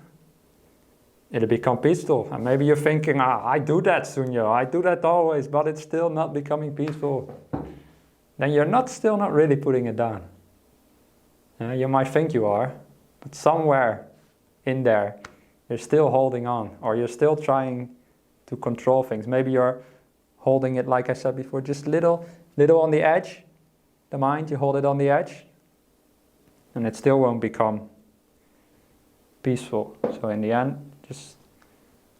it'll become peaceful. And maybe you're thinking, I do that, Sunyo, I do that always, but it's still not becoming peaceful. Then you're still not really putting it down. You might think you are, but somewhere in there, you're still holding on, or you're still trying to control things. Maybe you're holding it, like I said before, just little on the edge. The mind, you hold it on the edge, and it still won't become peaceful. So in the end, just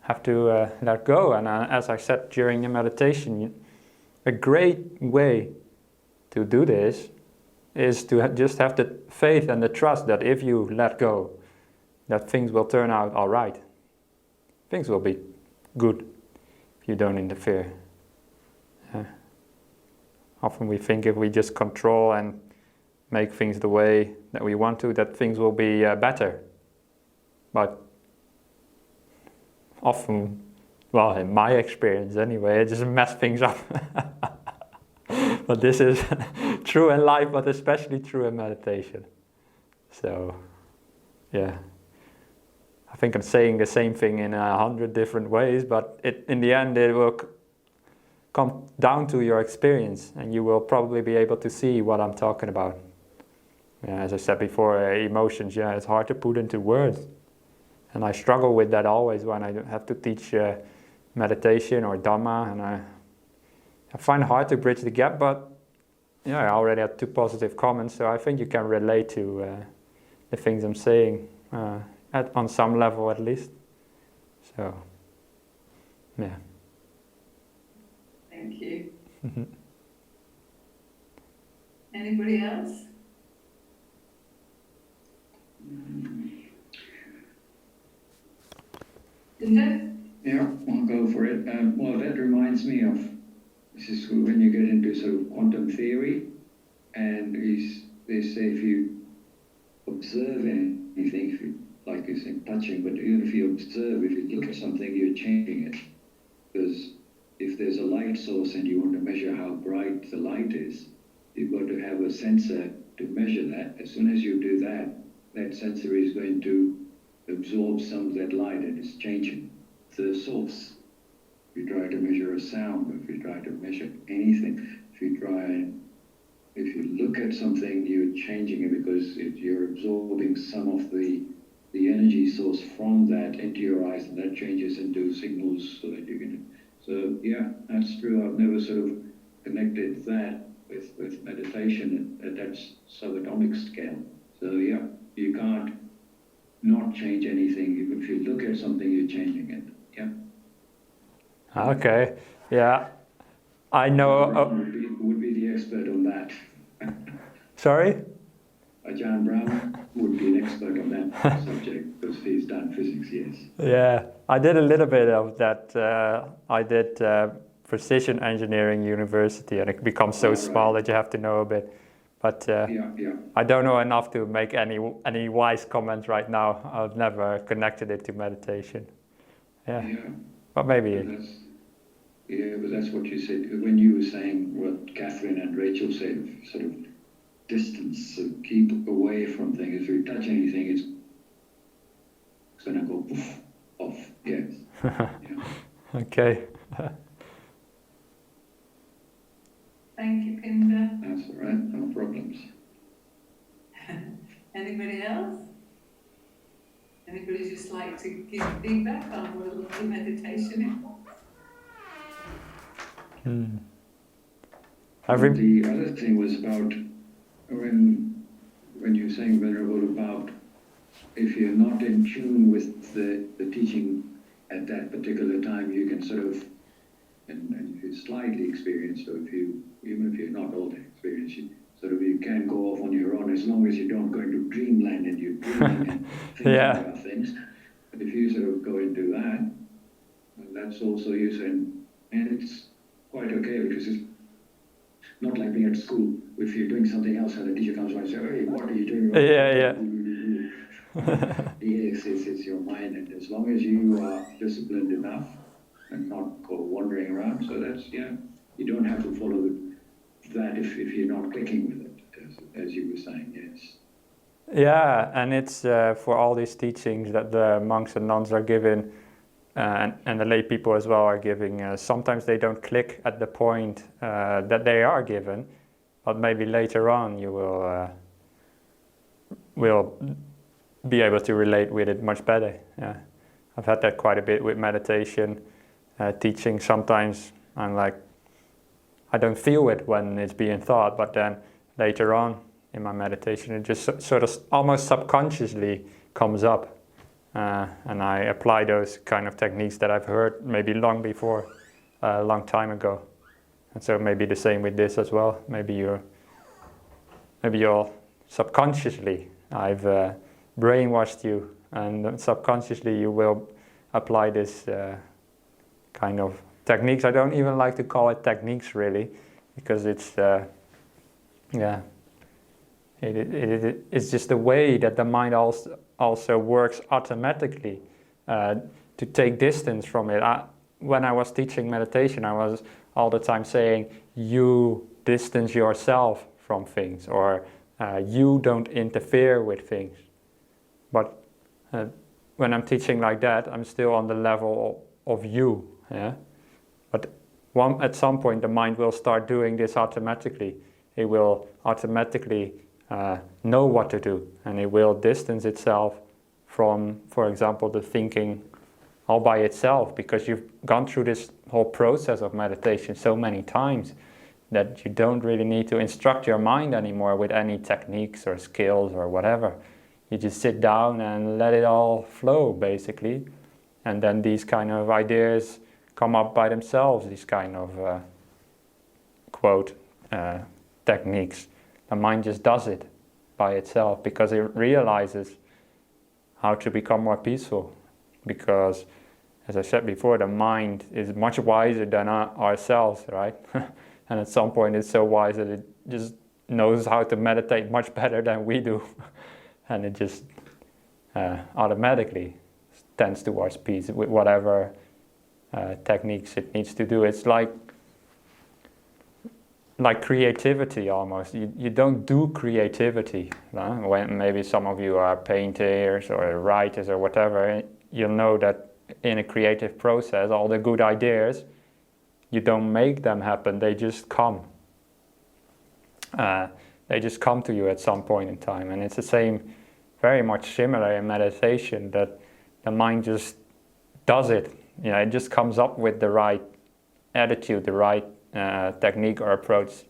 have to let go. And as I said during the meditation, a great way to do this is to just have the faith and the trust that if you let go, that things will turn out all right. Things will be good if you don't interfere. Often we think if we just control and make things the way that we want to, that things will be better. But often, well, in my experience anyway, it just mess things up. But this is true in life, but especially true in meditation. So, yeah. I think I'm saying the same thing in 100 different ways, but in the end it will come down to your experience, and you will probably be able to see what I'm talking about. Yeah, as I said before, emotions, it's hard to put into words. And I struggle with that always when I have to teach meditation or Dhamma, and I find it hard to bridge the gap, but I already had 2 positive comments, so I think you can relate to the things I'm saying, on some level at least. So, yeah. Thank you. Anybody else? Linda? Yeah, I'll go for it. Well, that reminds me of, this is when you get into sort of quantum theory, and they say if you observe anything, if you, like you say, touching, but even if you observe, if you look at something, you're changing it. Because if there's a light source and you want to measure how bright the light is, you've got to have a sensor to measure that. As soon as you do that, that sensor is going to absorb some of that light and it's changing the source. If you try to measure a sound, if you try to measure anything, if you look at something, you're changing it because you're absorbing some of the energy source from that into your eyes, and that changes into signals so that you can. So yeah, that's true. I've never sort of connected that with meditation at that subatomic scale. So yeah, you can't not change anything. If you look at something, you're changing it. Yeah. Okay. Yeah. I know. Would be the expert on that. Sorry? John Brown would be an expert on that subject because he's done physics, yes. Yeah, I did a little bit of that. I did precision engineering university, and it becomes so small that you have to know a bit. But I don't know enough to make any wise comments right now. I've never connected it to meditation. Yeah. But maybe. But that's what you said when you were saying what Catherine and Rachel said, sort of distance, so keep away from things. If you touch anything, it's going to go poof, off. Yes. Okay. Thank you, Pinder. That's all right. No problems. Anybody else? Anybody just like to give feedback on what a lovely meditation is? The other thing was about when you're saying, Venarable, about if you're not in tune with the teaching at that particular time, you can sort of, and if you're slightly experienced, or even if you're not all that experienced, sort of you can go off on your own as long as you don't go into dreamland and you're dreaming and thinking Yeah. about things. But if you sort of go into that, that's also useful, and it's quite okay because it's not like being at school. If you're doing something else and the teacher comes by and says, "Hey, what are you doing?" Yeah. Yes, it's your mind, and as long as you are disciplined enough and not go wandering around, so that's, you don't have to follow that if you're not clicking with it, as you were saying, yes. Yeah, and it's for all these teachings that the monks and nuns are giving, and the lay people as well are giving. Sometimes they don't click at the point that they are given, but maybe later on you will be able to relate with it much better. Yeah, I've had that quite a bit with meditation teaching. Sometimes I'm like, I don't feel it when it's being taught, but then later on in my meditation it just sort of almost subconsciously comes up, and I apply those kind of techniques that I've heard maybe long before, a long time ago. And so maybe the same with this as well. Maybe you're subconsciously, I've brainwashed you, and subconsciously you will apply this kind of techniques. I don't even like to call it techniques really, because it's it's just the way that the mind also works automatically to take distance from it. When I was teaching meditation, I was all the time saying, you distance yourself from things, or you don't interfere with things. But when I'm teaching like that, I'm still on the level of you. Yeah? But at some point, the mind will start doing this automatically. It will automatically know what to do, and it will distance itself from, for example, the thinking all by itself, because you've gone through this whole process of meditation so many times that you don't really need to instruct your mind anymore with any techniques or skills or whatever. You just sit down and let it all flow, basically, and then these kind of ideas come up by themselves, these kind of quote techniques. The mind just does it by itself because it realizes how to become more peaceful. Because, as I said before, the mind is much wiser than ourselves, right? And at some point it's so wise that it just knows how to meditate much better than we do. And it just automatically tends towards peace with whatever techniques it needs to do. It's like creativity almost. You don't do creativity. When maybe some of you are painters or writers or whatever, you'll know that in a creative process, all the good ideas, you don't make them happen, they just come. They just come to you at some point in time. And it's the same, very much similar in meditation, that the mind just does it. It just comes up with the right attitude, the right technique or approach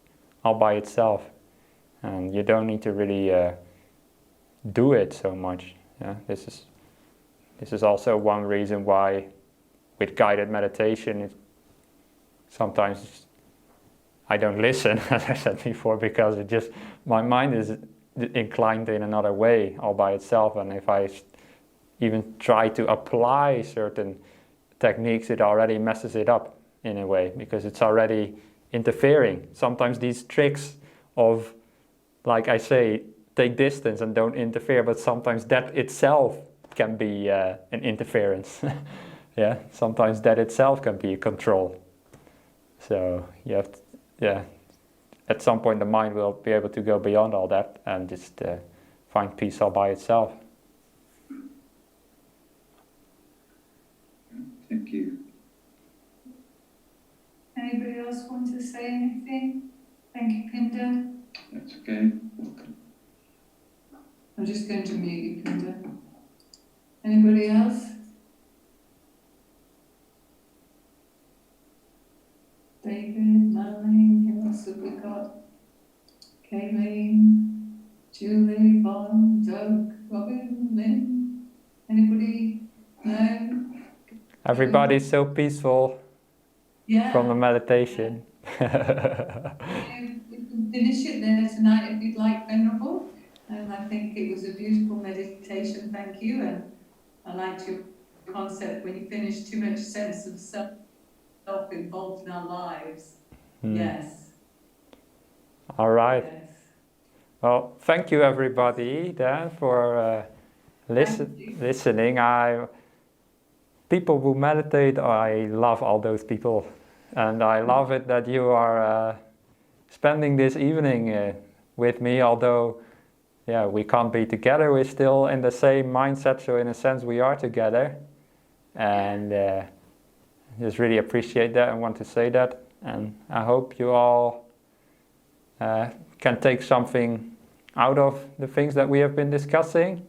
all by itself, and you don't need to really do it so much. This is also one reason why with guided meditation sometimes I don't listen, as I said before, because my mind is inclined in another way all by itself, and if I even try to apply certain techniques, it already messes it up in a way, because it's already interfering. Sometimes these tricks of, like I say, take distance and don't interfere, but sometimes that itself can be an interference. Sometimes that itself can be a control. So you have to, at some point the mind will be able to go beyond all that and just find peace all by itself. Thank you. Anybody else want to say anything? Thank you, Pinder. That's okay. Welcome. I'm just going to mute you, Pinder. Anybody else? David, Marlene, who else have we got? Kayleen, Julie, Bon, Doug, Robin, Lynn. Anybody? No? Everybody's so peaceful Yeah. from the meditation. You can can finish it there tonight if you'd like, Venerable. I think it was a beautiful meditation, thank you. And I liked your concept when you finished, too much sense of self involved in our lives. Yes. All right. Yes. Well, thank you everybody then for listening. People who meditate, I love all those people. And I love it that you are spending this evening with me, although we can't be together. We're still in the same mindset, so in a sense we are together. And just really appreciate that and want to say that. And I hope you all can take something out of the things that we have been discussing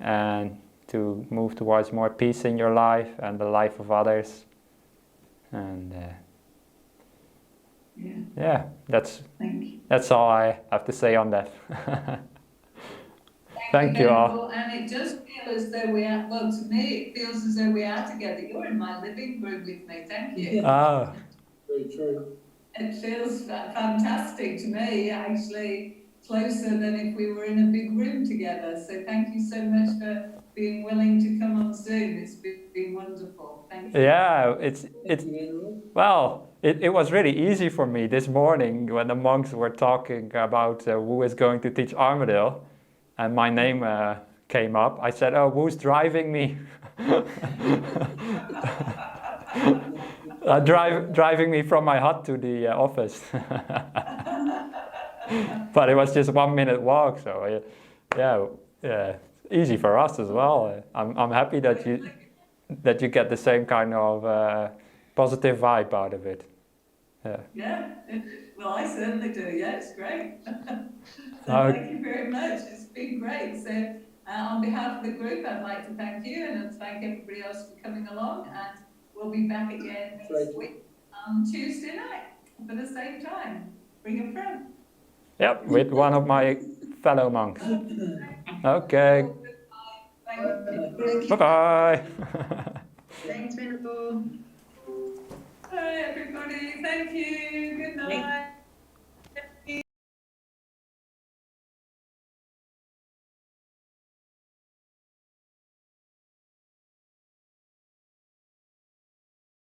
and to move towards more peace in your life and the life of others. And that's all I have to say on that. Thank you all. And it does feel as though we are, well, to me, it feels as though we are together. You're in my living room with me. Thank you. Oh. Very true. It feels fantastic to me, actually, closer than if we were in a big room together. So thank you so much for being willing to come on Zoom. It's been wonderful. Thank you. Yeah, it was really easy for me this morning when the monks were talking about who is going to teach Armadale, and my name came up. I said, "Oh, who's driving me?" Driving me from my hut to the office. But it was just 1 minute walk, so easy for us as well. I'm happy that you get the same kind of positive vibe out of it. Well, I certainly do. Yeah, it's great. Thank you very much. It's been great. So on behalf of the group, I'd like to thank you and thank everybody else for coming along. And we'll be back again next week on Tuesday night for the same time. Bring a friend. Yep, with one of my fellow monks. Okay. Bye-bye. Thanks, Venarable. Hi, everybody. Thank you. Good night.